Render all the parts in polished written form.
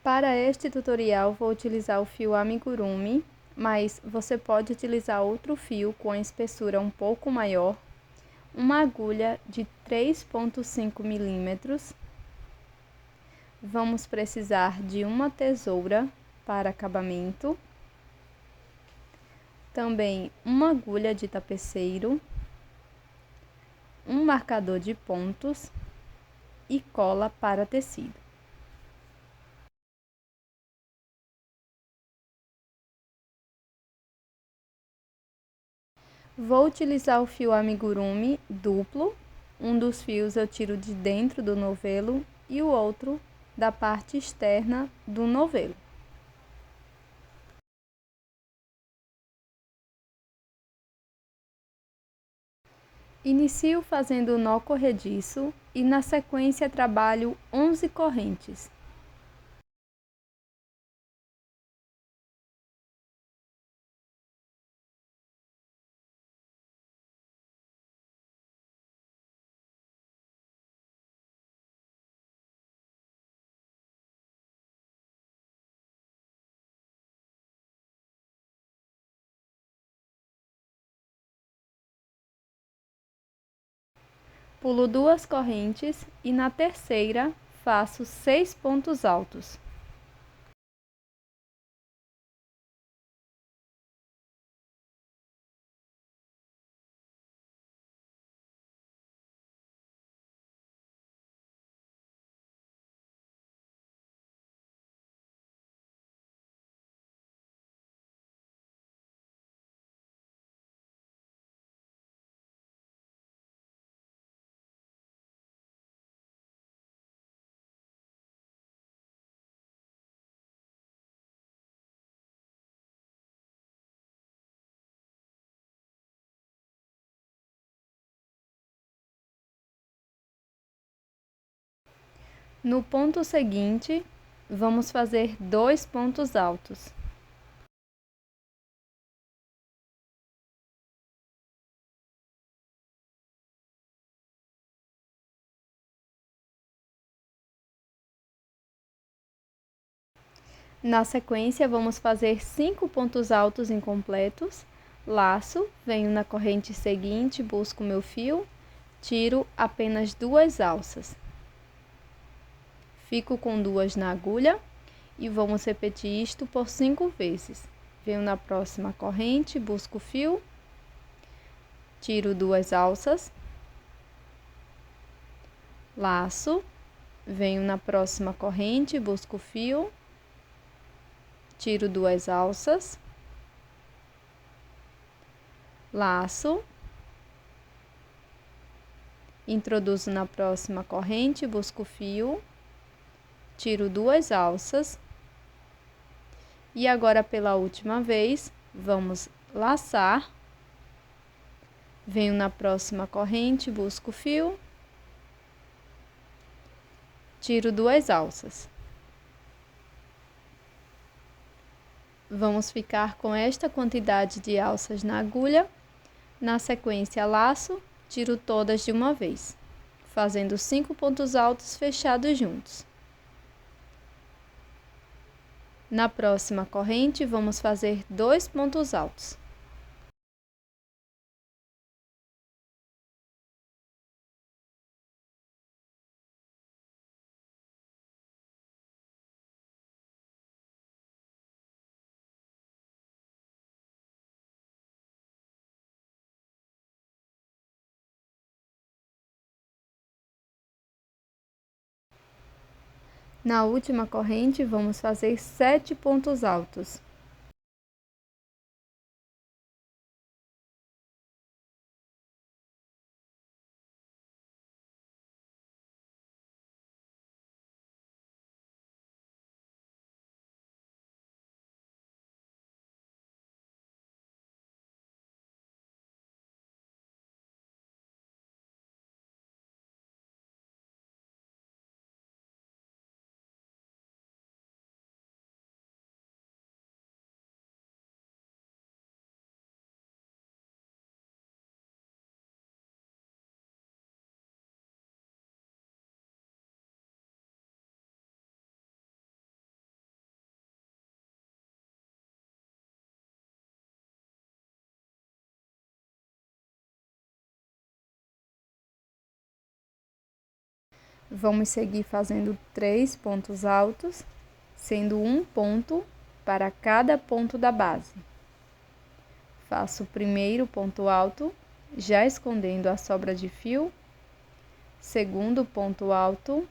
Para este tutorial vou utilizar o fio amigurumi, mas você pode utilizar outro fio com a espessura um pouco maior, uma agulha de 3,5 milímetros. Vamos precisar de uma tesoura para acabamento, também uma agulha de tapeceiro, um marcador de pontos e cola para tecido. Vou utilizar o fio amigurumi duplo, um dos fios eu tiro de dentro do novelo e o outro da parte externa do novelo. Inicio fazendo o nó corrediço e na sequência trabalho 11 correntes. Pulo 2 correntes e na terceira faço 6 pontos altos. No ponto seguinte, vamos fazer 2 pontos altos. Na sequência, vamos fazer 5 pontos altos incompletos, laço, venho na corrente seguinte, busco meu fio, tiro apenas 2 alças. Fico com 2 na agulha e vamos repetir isto por 5 vezes. Venho na próxima corrente, busco o fio, tiro 2 alças, laço, venho na próxima corrente, busco o fio, tiro 2 alças, laço, introduzo na próxima corrente, busco o fio, tiro 2 alças e agora pela última vez vamos laçar, venho na próxima corrente, busco o fio, tiro 2 alças. Vamos ficar com esta quantidade de alças na agulha, na sequência laço, tiro todas de uma vez, fazendo 5 pontos altos fechados juntos. Na próxima corrente, vamos fazer 2 pontos altos. Na última corrente, vamos fazer 7 pontos altos. Vamos seguir fazendo 3 pontos altos, sendo um ponto para cada ponto da base. Faço o primeiro ponto alto, já escondendo a sobra de fio, segundo ponto alto,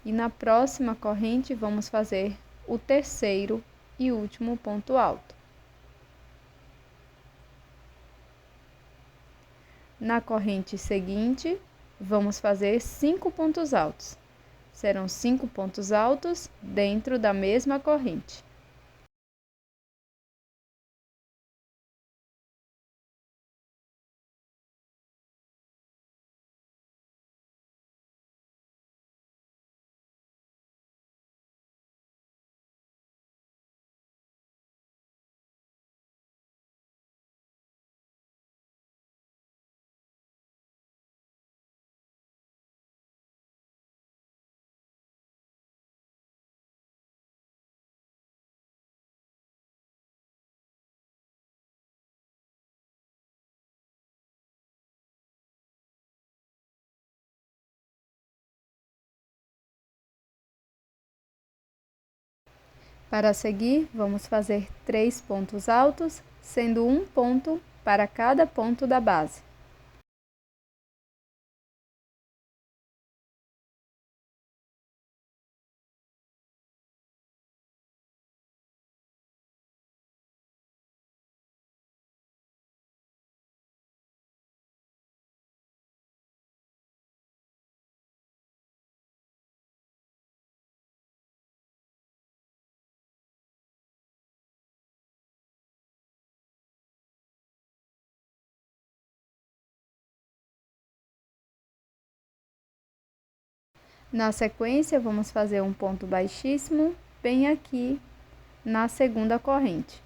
e na próxima corrente vamos fazer o terceiro e último ponto alto. Na corrente seguinte, vamos fazer 5 pontos altos. Serão 5 pontos altos dentro da mesma corrente. Para seguir, vamos fazer 3 pontos altos, sendo um ponto para cada ponto da base. Na sequência, vamos fazer um ponto baixíssimo bem aqui na segunda corrente,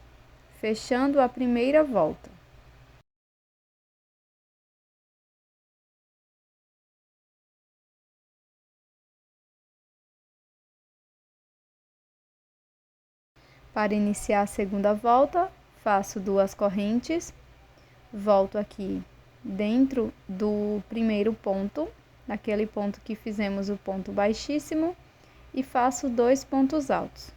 fechando a primeira volta. Para iniciar a segunda volta, faço 2 correntes, volto aqui dentro do primeiro ponto, naquele ponto que fizemos o ponto baixíssimo, e faço 2 pontos altos.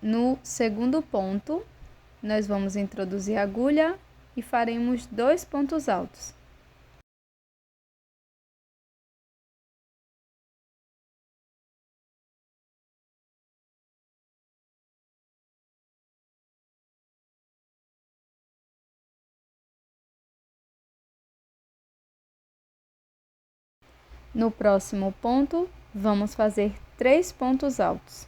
No segundo ponto, nós vamos introduzir a agulha e faremos 2 pontos altos. No próximo ponto, vamos fazer 3 pontos altos.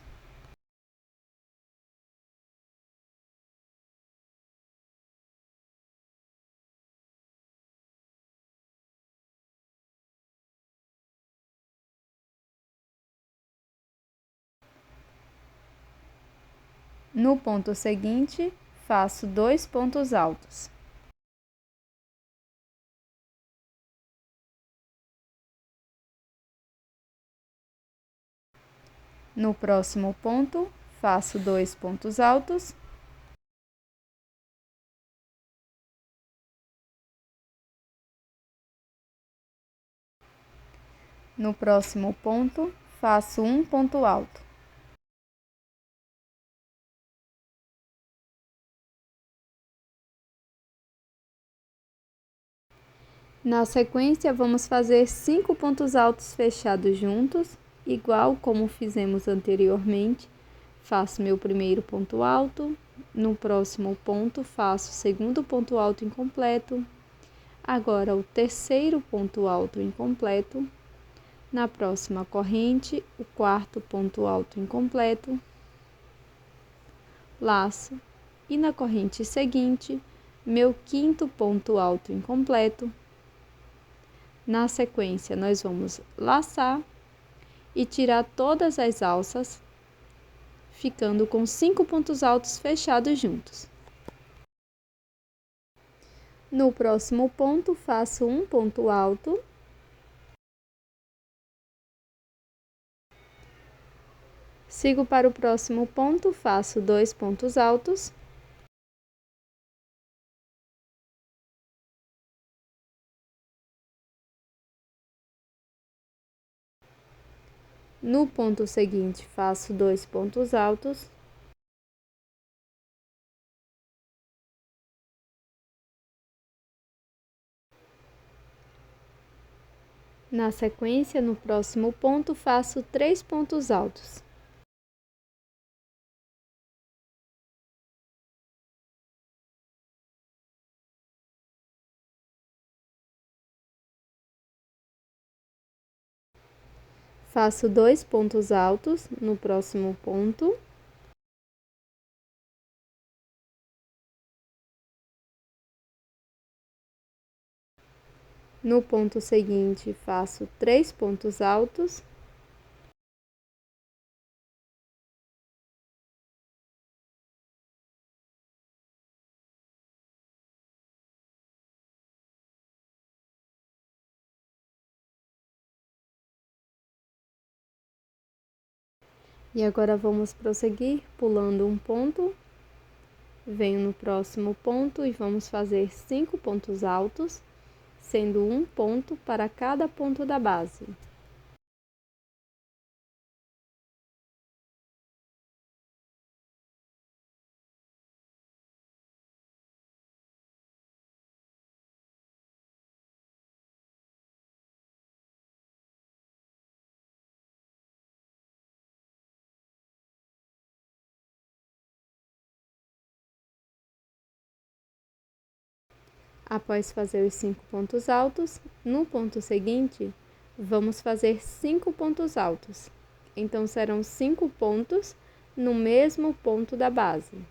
No ponto seguinte, faço 2 pontos altos. No próximo ponto, faço 2 pontos altos. No próximo ponto, faço um ponto alto. Na sequência, vamos fazer 5 pontos altos fechados juntos, igual como fizemos anteriormente. Faço meu primeiro ponto alto, no próximo ponto faço o segundo ponto alto incompleto, agora o terceiro ponto alto incompleto, na próxima corrente, o quarto ponto alto incompleto, laço, e na corrente seguinte, meu quinto ponto alto incompleto. Na sequência, nós vamos laçar e tirar todas as alças, ficando com 5 pontos altos fechados juntos. No próximo ponto, faço um ponto alto. Sigo para o próximo ponto, faço 2 pontos altos. No ponto seguinte, faço 2 pontos altos. Na sequência, no próximo ponto, faço 3 pontos altos. Faço 2 pontos altos no próximo ponto. No ponto seguinte, faço 3 pontos altos. E agora vamos prosseguir pulando um ponto. Venho no próximo ponto e vamos fazer 5 pontos altos, sendo um ponto para cada ponto da base. Após fazer os 5 pontos altos, no ponto seguinte, vamos fazer 5 pontos altos. Então, serão 5 pontos no mesmo ponto da base.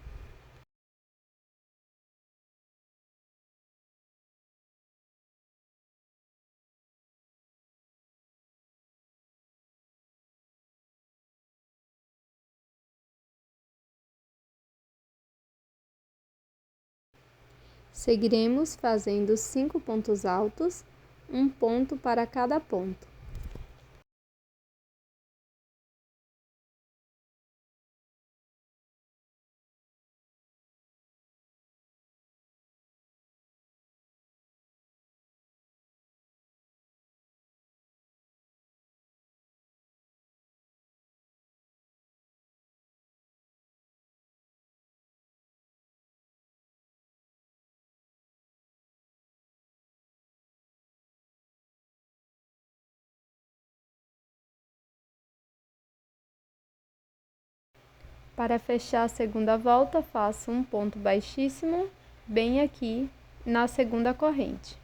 Seguiremos fazendo 5 pontos altos, um ponto para cada ponto. Para fechar a segunda volta, faço um ponto baixíssimo, bem aqui na segunda corrente.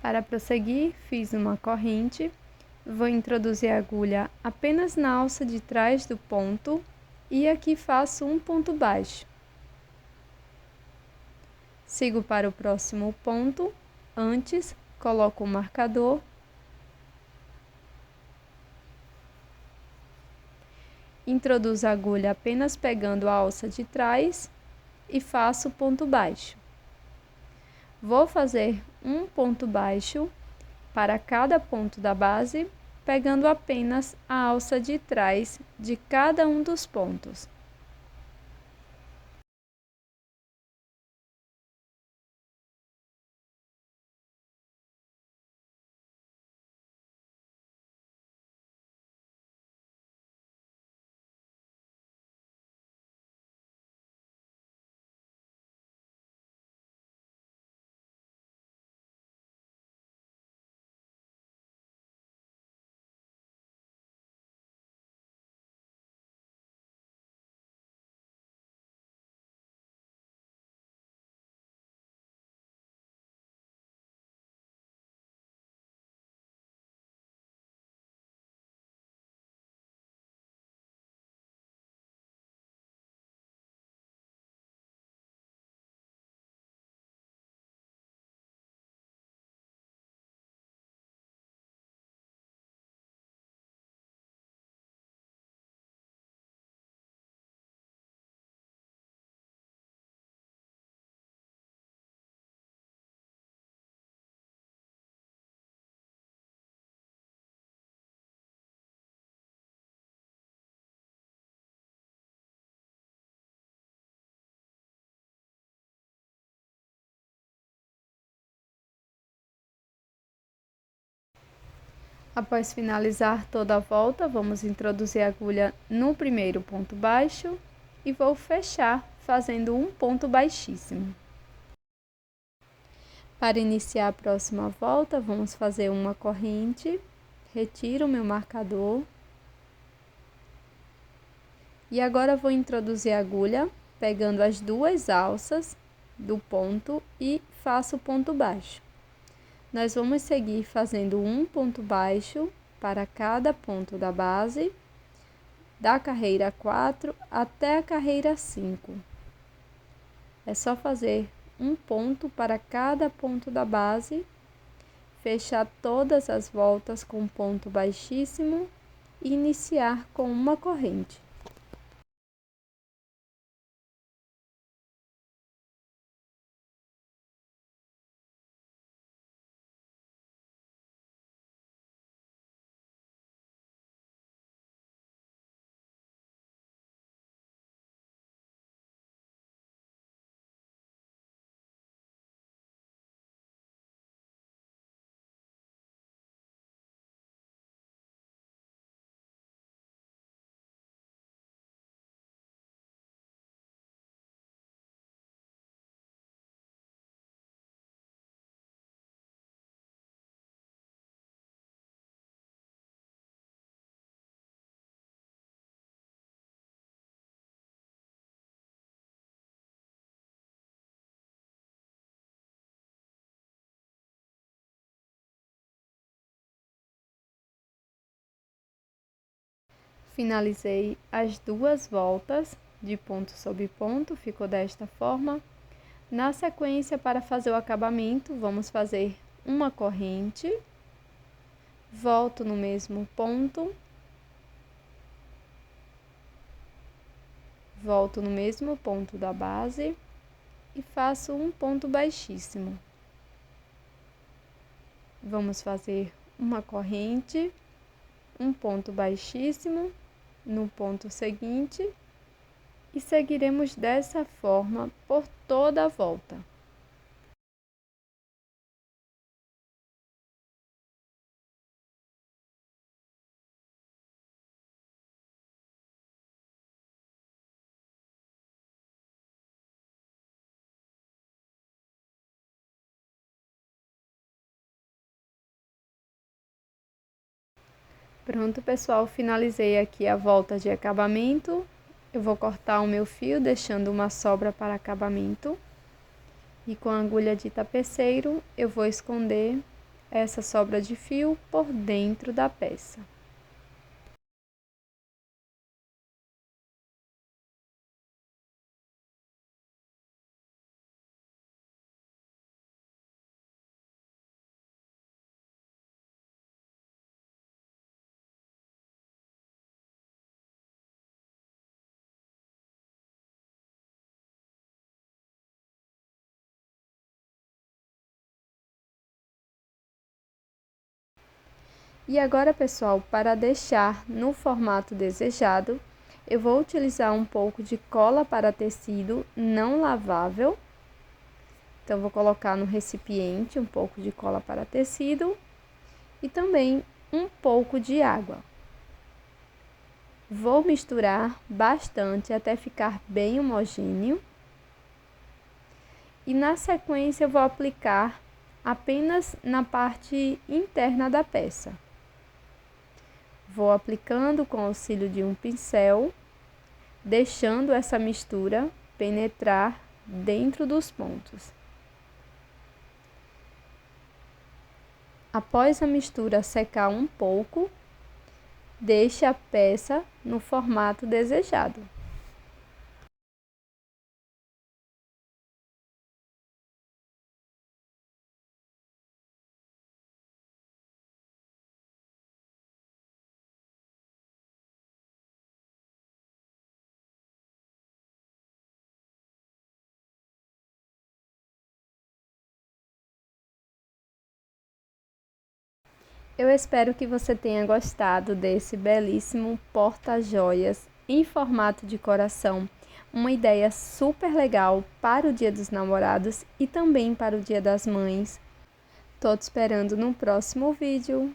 Para prosseguir, fiz uma corrente, vou introduzir a agulha apenas na alça de trás do ponto e aqui faço um ponto baixo. Sigo para o próximo ponto, antes coloco o marcador. Introduzo a agulha apenas pegando a alça de trás e faço ponto baixo. Vou fazer um ponto baixo para cada ponto da base, pegando apenas a alça de trás de cada um dos pontos. Após finalizar toda a volta, vamos introduzir a agulha no primeiro ponto baixo e vou fechar fazendo um ponto baixíssimo. Para iniciar a próxima volta, vamos fazer uma corrente, retiro o meu marcador e agora vou introduzir a agulha pegando as duas alças do ponto e faço o ponto baixo. Nós vamos seguir fazendo um ponto baixo para cada ponto da base, da carreira 4 até a carreira 5. É só fazer um ponto para cada ponto da base, fechar todas as voltas com ponto baixíssimo e iniciar com uma corrente. Finalizei as duas voltas de ponto sobre ponto, ficou desta forma. Na sequência, para fazer o acabamento, vamos fazer uma corrente, volto no mesmo ponto, volto no mesmo ponto da base e faço um ponto baixíssimo. Vamos fazer uma corrente, um ponto baixíssimo no ponto seguinte e seguiremos dessa forma por toda a volta. Pronto, pessoal, finalizei aqui a volta de acabamento. Eu vou cortar o meu fio, deixando uma sobra para acabamento. E com a agulha de tapeceiro, eu vou esconder essa sobra de fio por dentro da peça. E agora, pessoal, para deixar no formato desejado, eu vou utilizar um pouco de cola para tecido não lavável. Então, vou colocar no recipiente um pouco de cola para tecido e também um pouco de água. Vou misturar bastante até ficar bem homogêneo. E na sequência, eu vou aplicar apenas na parte interna da peça. Vou aplicando com o auxílio de um pincel, deixando essa mistura penetrar dentro dos pontos. Após a mistura secar um pouco, deixe a peça no formato desejado. Eu espero que você tenha gostado desse belíssimo porta-joias em formato de coração. Uma ideia super legal para o Dia dos Namorados e também para o Dia das Mães. Tô te esperando no próximo vídeo.